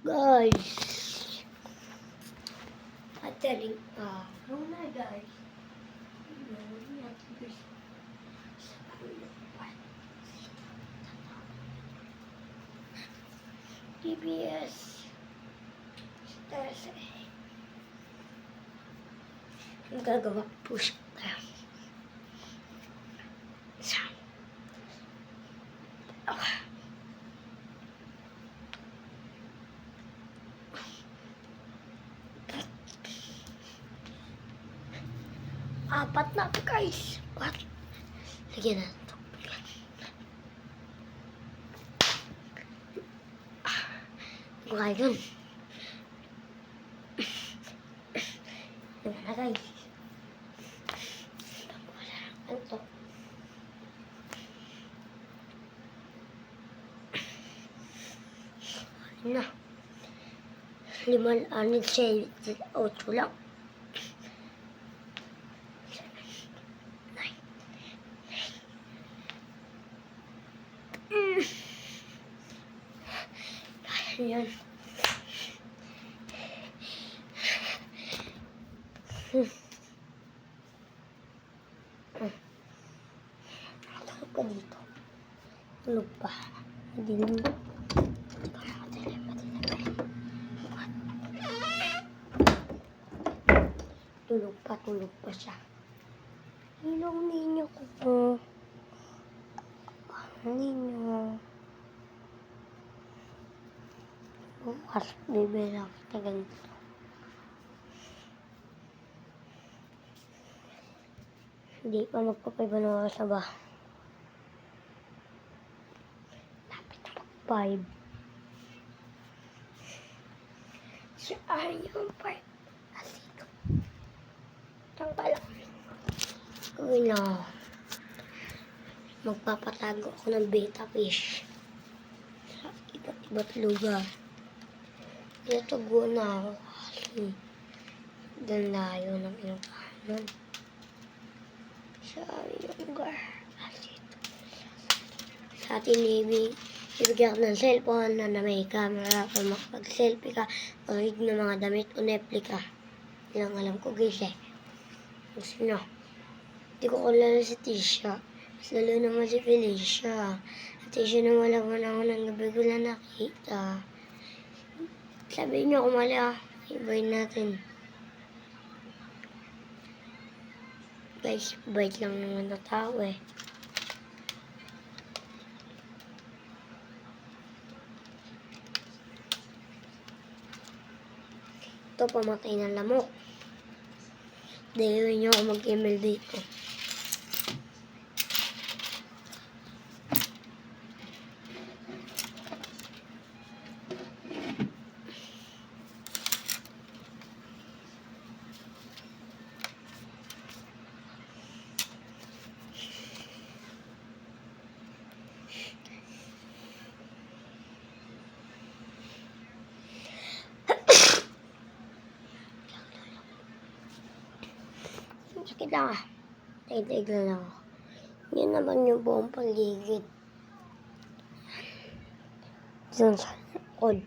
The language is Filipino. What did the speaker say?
Guys, madaling araw na guys. DBS Stars ang gagawa po siya. Apat na guys. What? Lagyan na ito. Ngayon. Lagyan na guys. Ito. Na. 5, 6, 8 lang. Ayan. Tulog ka dito. Tulog pa. Madilim. Tulog pa siya. Ilaw ninyo ko. Ninyo. Bukas, bibili lang kita ganito. Hindi pa magpapaiba sa ba. Lapit na mag-5. Saan yung 5? Asito. Tangka lang. Uy na. Magpapatago ako ng beta fish. Sa iba't iba't lugar. Tinatago na ako kasi doon layo ng inukanan. Sa yung lugar. Sa atin, ibigyan ko ng cellphone na may camera para makapag-selfie ka, pangig ng mga damit o nepli ka. Yan ang alam ko guys eh. Gusto nyo. Hindi ko kilala si Tisha. Mas lalo naman si Felicia. At Tisha na wala ko na ako ng gabi ko lang nakita. Sabihin nyo kumali ibayin natin. Guys, bait lang naman na tao eh. Ito, pamatay ng lamok. Dahil nyo ako mag-email dito. Sakit lang Taig-taig lang ako. Yan naman yung buong paligid. Diyan sa likod.